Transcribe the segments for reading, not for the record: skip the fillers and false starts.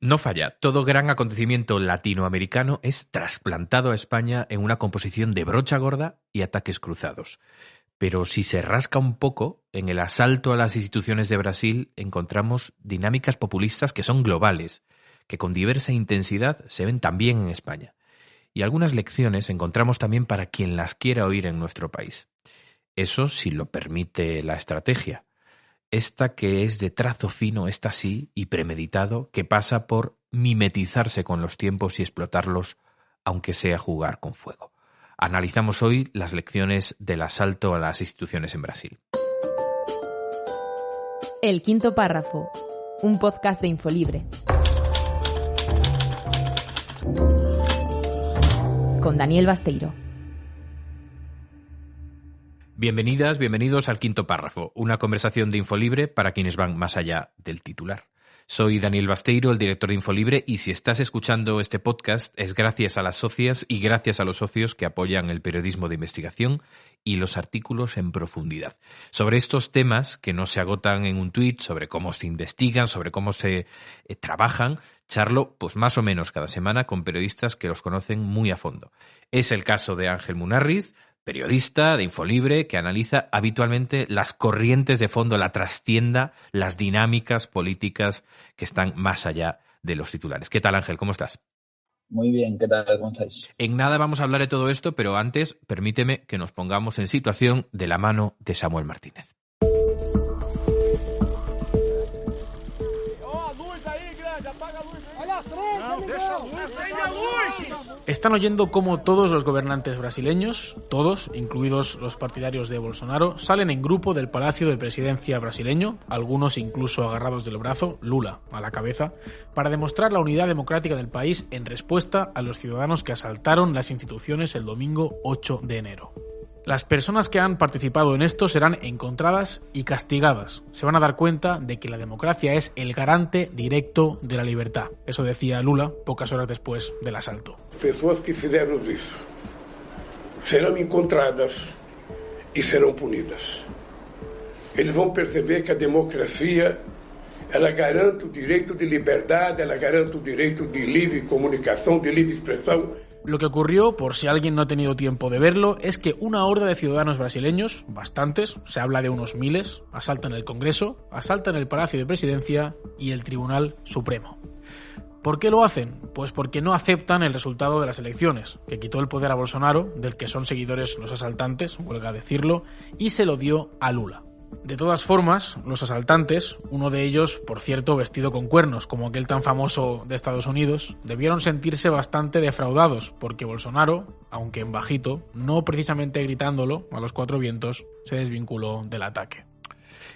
No falla, todo gran acontecimiento latinoamericano es trasplantado a España en una composición de brocha gorda y ataques cruzados. Pero si se rasca un poco, en el asalto a las instituciones de Brasil encontramos dinámicas populistas que son globales, que con diversa intensidad se ven también en España. Y algunas lecciones encontramos también para quien las quiera oír en nuestro país. Eso si lo permite la estrategia. Esta que es de trazo fino, esta sí, y premeditado, que pasa por mimetizarse con los tiempos y explotarlos, aunque sea jugar con fuego. Analizamos hoy las lecciones del asalto a las instituciones en Brasil. El quinto párrafo, un podcast de Infolibre. Con Daniel Basteiro. Bienvenidas, bienvenidos al quinto párrafo, una conversación de Infolibre para quienes van más allá del titular. Soy Daniel Basteiro, el director de Infolibre, y si estás escuchando este podcast es gracias a las socias y gracias a los socios que apoyan el periodismo de investigación y los artículos en profundidad. Sobre estos temas que no se agotan en un tuit, sobre cómo se investigan, sobre cómo se trabajan, charlo pues más o menos cada semana con periodistas que los conocen muy a fondo. Es el caso de Ángel Munarriz, periodista de Infolibre, que analiza habitualmente las corrientes de fondo, la trastienda, las dinámicas políticas que están más allá de los titulares. ¿Qué tal, Ángel? ¿Cómo estás? Muy bien, ¿qué tal? ¿Cómo estáis? En nada vamos a hablar de todo esto, pero antes permíteme que nos pongamos en situación de la mano de Samuel Martínez. Están oyendo cómo todos los gobernantes brasileños, todos, incluidos los partidarios de Bolsonaro, salen en grupo del Palacio de Presidencia brasileño, algunos incluso agarrados del brazo, Lula a la cabeza, para demostrar la unidad democrática del país en respuesta a los ciudadanos que asaltaron las instituciones el domingo 8 de enero. Las personas que han participado en esto serán encontradas y castigadas. Se van a dar cuenta de que la democracia es el garante directo de la libertad. Eso decía Lula pocas horas después del asalto. Pessoas que fizeram isso serão encontradas e serão punidas. Eles vão perceber que a democracia ela garante o direito de liberdade, ela garante o direito de livre comunicação, de livre expressão. Lo que ocurrió, por si alguien no ha tenido tiempo de verlo, es que una horda de ciudadanos brasileños, bastantes, se habla de unos miles, asaltan el Congreso, asaltan el Palacio de Presidencia y el Tribunal Supremo. ¿Por qué lo hacen? Pues porque no aceptan el resultado de las elecciones, que quitó el poder a Bolsonaro, del que son seguidores los asaltantes, huelga decirlo, y se lo dio a Lula. De todas formas, los asaltantes, uno de ellos, por cierto, vestido con cuernos, como aquel tan famoso de Estados Unidos, debieron sentirse bastante defraudados, porque Bolsonaro, aunque en bajito, no precisamente gritándolo a los cuatro vientos, se desvinculó del ataque.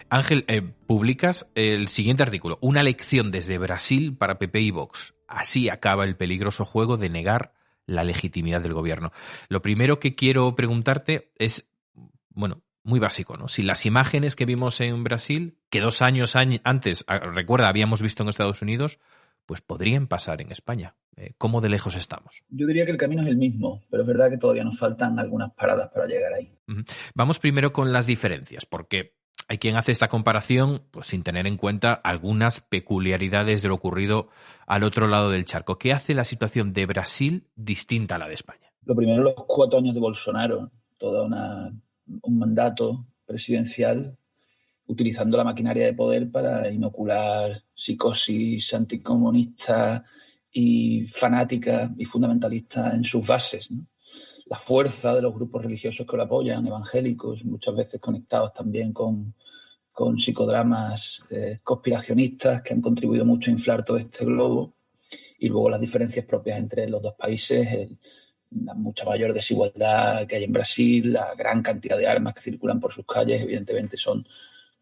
Ángel, publicas el siguiente artículo, una lección desde Brasil para PP y Vox. Así acaba el peligroso juego de negar la legitimidad del gobierno. Lo primero que quiero preguntarte es, muy básico, ¿no? Si las imágenes que vimos en Brasil, que 2 años antes, recuerda, habíamos visto en Estados Unidos, pues podrían pasar en España. ¿Cómo de lejos estamos? Yo diría que el camino es el mismo, pero es verdad que todavía nos faltan algunas paradas para llegar ahí. Vamos primero con las diferencias, porque hay quien hace esta comparación pues, sin tener en cuenta algunas peculiaridades de lo ocurrido al otro lado del charco. ¿Qué hace la situación de Brasil distinta a la de España? Lo primero, los 4 años de Bolsonaro, un mandato presidencial utilizando la maquinaria de poder para inocular psicosis anticomunista y fanática y fundamentalista en sus bases, ¿no? La fuerza de los grupos religiosos que lo apoyan, evangélicos, muchas veces conectados también con psicodramas conspiracionistas que han contribuido mucho a inflar todo este globo, y luego las diferencias propias entre los dos países, la mucha mayor desigualdad que hay en Brasil, la gran cantidad de armas que circulan por sus calles. Evidentemente son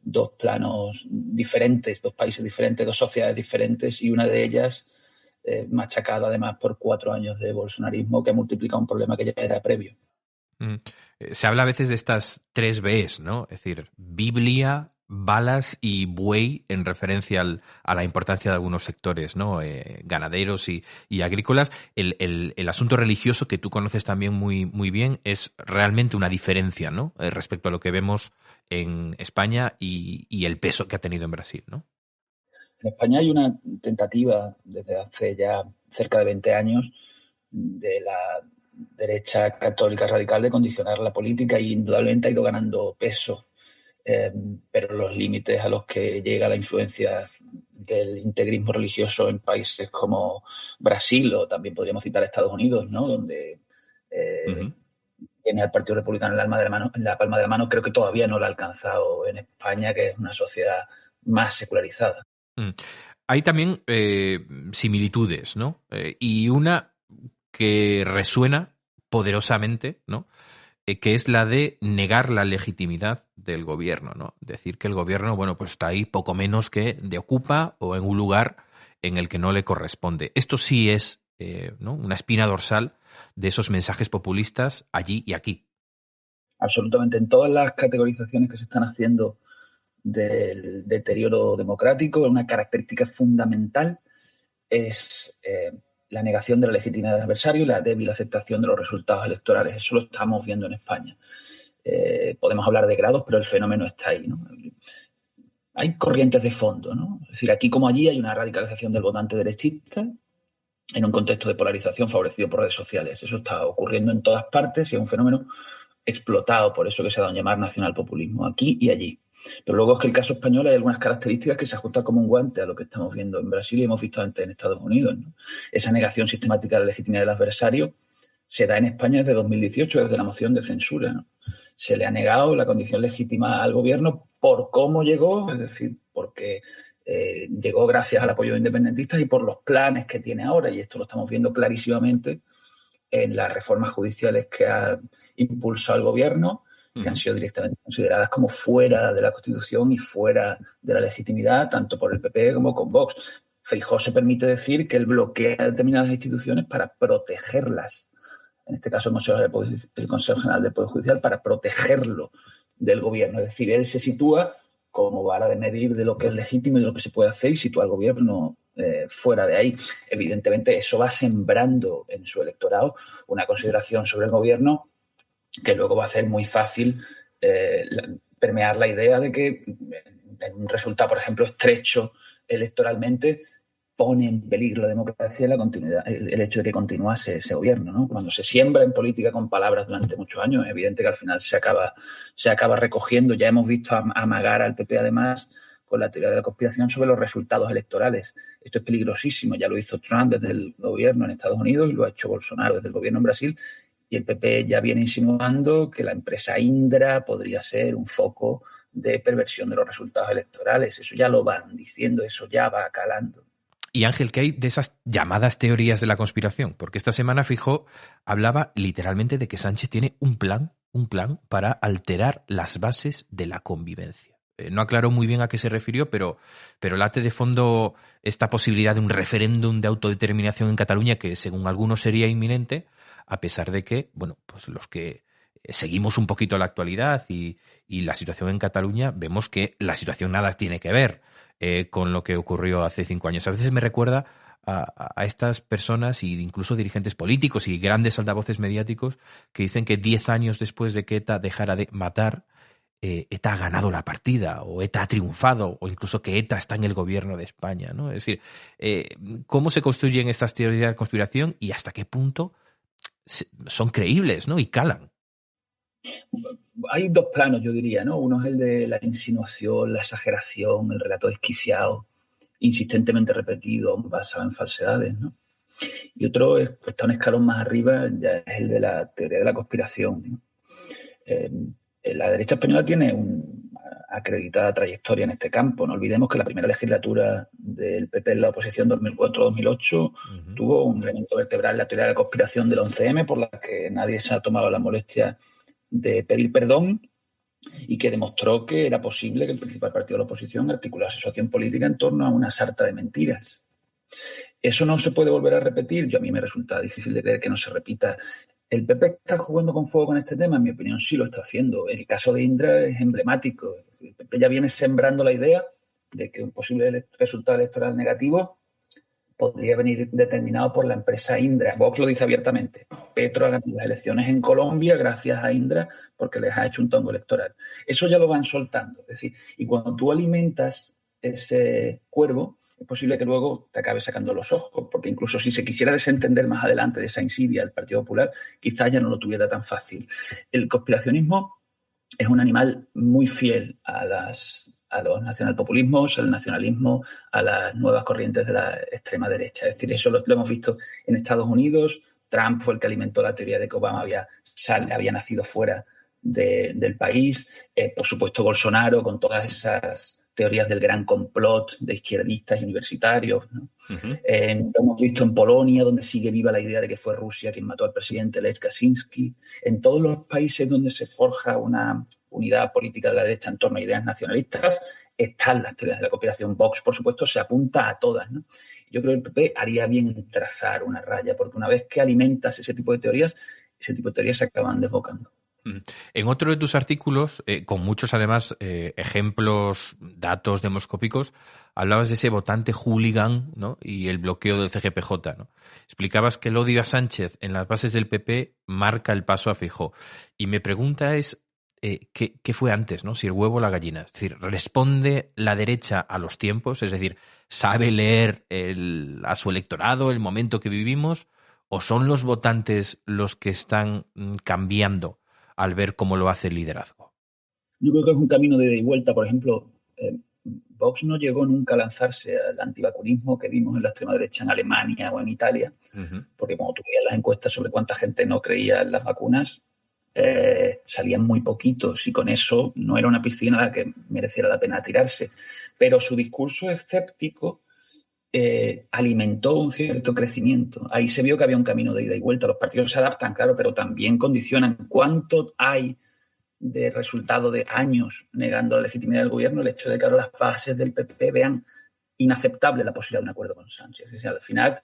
2 planos diferentes, 2 países diferentes, 2 sociedades diferentes, y una de ellas machacada además por 4 años de bolsonarismo que ha multiplicado un problema que ya era previo. Se habla a veces de estas 3 Bs, ¿no? Es decir, Biblia, balas y buey, en referencia a la importancia de algunos sectores, ¿no? Ganaderos y agrícolas. El asunto religioso, que tú conoces también muy, muy bien, es realmente una diferencia, ¿no? Respecto a lo que vemos en España y el peso que ha tenido en Brasil, ¿no? En España hay una tentativa desde hace ya cerca de 20 años de la derecha católica radical de condicionar la política y indudablemente ha ido ganando peso, pero los límites a los que llega la influencia del integrismo religioso en países como Brasil, o también podríamos citar Estados Unidos, ¿no? Donde tiene al Partido Republicano en la palma de la mano, creo que todavía no lo ha alcanzado en España, que es una sociedad más secularizada. Hay también similitudes, ¿no? Y una que resuena poderosamente, ¿no? Que es la de negar la legitimidad del gobierno, ¿no? Decir que el gobierno, bueno, pues está ahí poco menos que de ocupa o en un lugar en el que no le corresponde. Esto sí es ¿no? una espina dorsal de esos mensajes populistas allí y aquí. Absolutamente. En todas las categorizaciones que se están haciendo del deterioro democrático, una característica fundamental es la negación de la legitimidad del adversario y la débil aceptación de los resultados electorales. Eso lo estamos viendo en España. Podemos hablar de grados, pero el fenómeno está ahí, ¿no? Hay corrientes de fondo, ¿no? Es decir, aquí como allí hay una radicalización del votante derechista en un contexto de polarización favorecido por redes sociales. Eso está ocurriendo en todas partes y es un fenómeno explotado por eso que se ha dado a llamar nacionalpopulismo, aquí y allí. Pero luego es que el caso español hay algunas características que se ajustan como un guante a lo que estamos viendo en Brasil y hemos visto antes en Estados Unidos, ¿no? Esa negación sistemática de la legitimidad del adversario se da en España desde 2018, desde la moción de censura, ¿no? Se le ha negado la condición legítima al gobierno por cómo llegó, es decir, porque llegó gracias al apoyo de independentistas y por los planes que tiene ahora, y esto lo estamos viendo clarísimamente en las reformas judiciales que ha impulsado el gobierno, que han sido directamente consideradas como fuera de la Constitución y fuera de la legitimidad, tanto por el PP como con Vox. Feijóo se permite decir que él bloquea determinadas instituciones para protegerlas. En este caso, el Consejo General del Poder Judicial, para protegerlo del gobierno. Es decir, él se sitúa como vara de medir de lo que es legítimo y de lo que se puede hacer y sitúa al gobierno fuera de ahí. Evidentemente, eso va sembrando en su electorado una consideración sobre el gobierno que luego va a hacer muy fácil permear la idea de que en un resultado, por ejemplo, estrecho electoralmente, pone en peligro la democracia y la continuidad, el hecho de que continuase ese gobierno, ¿no? Cuando se siembra en política con palabras durante muchos años, es evidente que al final se acaba recogiendo. Ya hemos visto amagar al PP, además, con la teoría de la conspiración sobre los resultados electorales. Esto es peligrosísimo. Ya lo hizo Trump desde el gobierno en Estados Unidos y lo ha hecho Bolsonaro desde el gobierno en Brasil. Y el PP ya viene insinuando que la empresa Indra podría ser un foco de perversión de los resultados electorales. Eso ya lo van diciendo, eso ya va calando. Y Ángel, ¿qué hay de esas llamadas teorías de la conspiración? Porque esta semana Feijóo hablaba literalmente de que Sánchez tiene un plan para alterar las bases de la convivencia. No aclaró muy bien a qué se refirió, pero late de fondo esta posibilidad de un referéndum de autodeterminación en Cataluña que, según algunos, sería inminente, a pesar de que, bueno, pues los que seguimos un poquito la actualidad y la situación en Cataluña, vemos que la situación nada tiene que ver con lo que ocurrió hace 5 años. A veces me recuerda a estas personas y incluso dirigentes políticos y grandes altavoces mediáticos que dicen que 10 años después de que ETA dejara de matar, ETA ha ganado la partida o ETA ha triunfado o incluso que ETA está en el gobierno de España, ¿no? Es decir, ¿cómo se construyen estas teorías de conspiración y hasta qué punto son creíbles, ¿no? Y calan? Hay dos planos, yo diría, ¿no? Uno es el de la insinuación, la exageración, el relato desquiciado, insistentemente repetido, basado en falsedades, ¿no? Y otro está un escalón más arriba, ya es el de la teoría de la conspiración, ¿no? La derecha española tiene una acreditada trayectoria en este campo. No olvidemos que la primera legislatura del PP en la oposición 2004-2008 tuvo un elemento vertebral, la teoría de la conspiración del 11M, por la que nadie se ha tomado la molestia de pedir perdón y que demostró que era posible que el principal partido de la oposición articulase su acción política en torno a una sarta de mentiras. Eso no se puede volver a repetir. A mí me resulta difícil de creer que no se repita. ¿El PP está jugando con fuego con este tema? En mi opinión, sí lo está haciendo. El caso de Indra es emblemático. El PP ya viene sembrando la idea de que un posible resultado electoral negativo podría venir determinado por la empresa Indra. Vox lo dice abiertamente. Petro ha ganado las elecciones en Colombia gracias a Indra porque les ha hecho un tongo electoral. Eso ya lo van soltando. Es decir, y cuando tú alimentas ese cuervo, es posible que luego te acabe sacando los ojos, porque incluso si se quisiera desentender más adelante de esa insidia del Partido Popular, quizás ya no lo tuviera tan fácil. El conspiracionismo es un animal muy fiel a los nacionalpopulismos, al nacionalismo, a las nuevas corrientes de la extrema derecha. Es decir, eso lo hemos visto en Estados Unidos. Trump fue el que alimentó la teoría de que Obama había nacido fuera del país. Por supuesto, Bolsonaro, con todas esas teorías del gran complot de izquierdistas y universitarios, ¿no? Uh-huh. Lo hemos visto en Polonia, donde sigue viva la idea de que fue Rusia quien mató al presidente Lech Kaczynski. En todos los países donde se forja una unidad política de la derecha en torno a ideas nacionalistas, están las teorías de la conspiración. Vox, por supuesto, se apunta a todas, ¿no? Yo creo que el PP haría bien en trazar una raya, porque una vez que alimentas ese tipo de teorías se acaban desbocando. En otro de tus artículos, con muchos además ejemplos, datos demoscópicos, hablabas de ese votante hooligan, ¿no? Y el bloqueo del CGPJ, ¿no? Explicabas que el odio a Sánchez en las bases del PP marca el paso a Feijóo. Y mi pregunta es, ¿qué fue antes, ¿no? Si el huevo o la gallina. Es decir, ¿responde la derecha a los tiempos? Es decir, ¿sabe leer a su electorado el momento que vivimos? ¿O son los votantes los que están cambiando al ver cómo lo hace el liderazgo? Yo creo que es un camino de ida y vuelta. Por ejemplo, Vox no llegó nunca a lanzarse al antivacunismo que vimos en la extrema derecha en Alemania o en Italia, uh-huh. Porque cuando tú veías las encuestas sobre cuánta gente no creía en las vacunas, salían muy poquitos, y con eso no era una piscina a la que mereciera la pena tirarse. Pero su discurso escéptico alimentó un cierto crecimiento. Ahí se vio que había un camino de ida y vuelta. Los partidos se adaptan, claro, pero también condicionan. ¿Cuánto hay de resultado de años negando la legitimidad del gobierno? El hecho de que ahora las bases del PP vean inaceptable la posibilidad de un acuerdo con Sánchez. O sea, al final,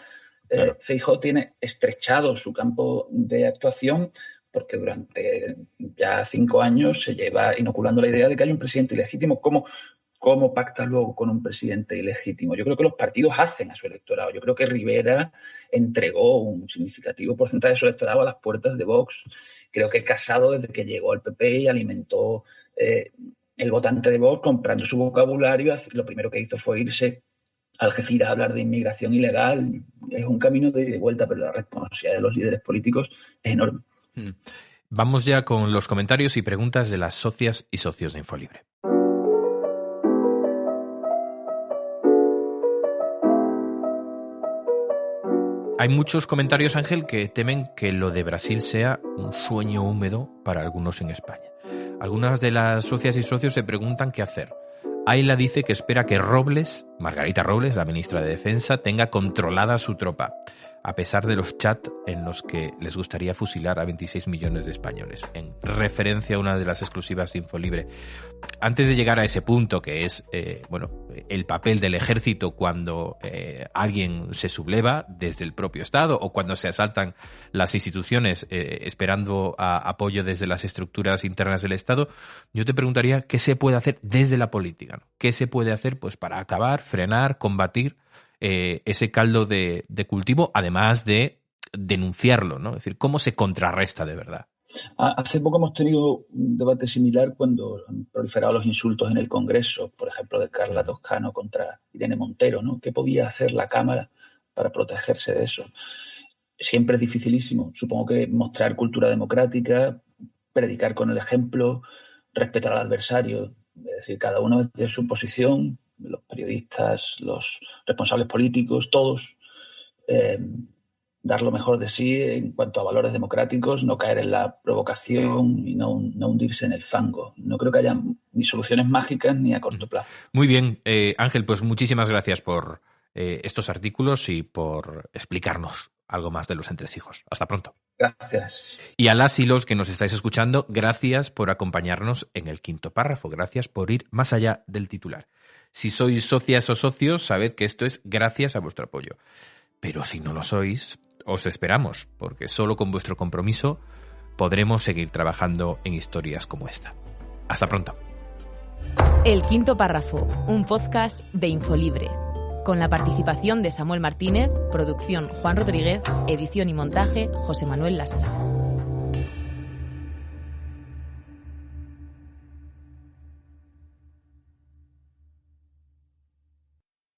claro, Feijóo tiene estrechado su campo de actuación, porque durante ya 5 años se lleva inoculando la idea de que hay un presidente ilegítimo. ¿Cómo pacta luego con un presidente ilegítimo? Yo creo que los partidos hacen a su electorado. Yo creo que Rivera entregó un significativo porcentaje de su electorado a las puertas de Vox. Creo que Casado, desde que llegó al PP y alimentó el votante de Vox comprando su vocabulario, lo primero que hizo fue irse a Algeciras a hablar de inmigración ilegal. Es un camino de ida y vuelta, pero la responsabilidad de los líderes políticos es enorme. Vamos ya con los comentarios y preguntas de las socias y socios de Infolibre. Hay muchos comentarios, Ángel, que temen que lo de Brasil sea un sueño húmedo para algunos en España. Algunas de las socias y socios se preguntan qué hacer. Ayla dice que espera que Margarita Robles, la ministra de Defensa, tenga controlada su tropa, a pesar de los chats en los que les gustaría fusilar a 26 millones de españoles, en referencia a una de las exclusivas de Infolibre. Antes de llegar a ese punto, que es el papel del ejército cuando alguien se subleva desde el propio Estado o cuando se asaltan las instituciones esperando apoyo desde las estructuras internas del Estado, yo te preguntaría qué se puede hacer desde la política, ¿no? ¿Qué se puede hacer para acabar, frenar, combatir ese caldo de cultivo, además de denunciarlo, ¿no? Es decir, ¿cómo se contrarresta de verdad? Hace poco hemos tenido un debate similar cuando han proliferado los insultos en el Congreso, por ejemplo, de Carla Toscano contra Irene Montero, ¿no? ¿Qué podía hacer la Cámara para protegerse de eso? Siempre es dificilísimo. Supongo que mostrar cultura democrática, predicar con el ejemplo, respetar al adversario, es decir, cada uno desde su posición, los periodistas, los responsables políticos, todos, dar lo mejor de sí en cuanto a valores democráticos, no caer en la provocación y no hundirse en el fango. No creo que haya ni soluciones mágicas ni a corto plazo. Muy bien, Ángel, pues muchísimas gracias por estos artículos y por explicarnos algo más de los entresijos. Hasta pronto. Gracias. Y a las y los que nos estáis escuchando, gracias por acompañarnos en el quinto párrafo. Gracias por ir más allá del titular. Si sois socias o socios, sabed que esto es gracias a vuestro apoyo. Pero si no lo sois, os esperamos, porque solo con vuestro compromiso podremos seguir trabajando en historias como esta. Hasta pronto. El quinto párrafo, un podcast de Infolibre, con la participación de Samuel Martínez, producción Juan Rodríguez, edición y montaje José Manuel Lastra.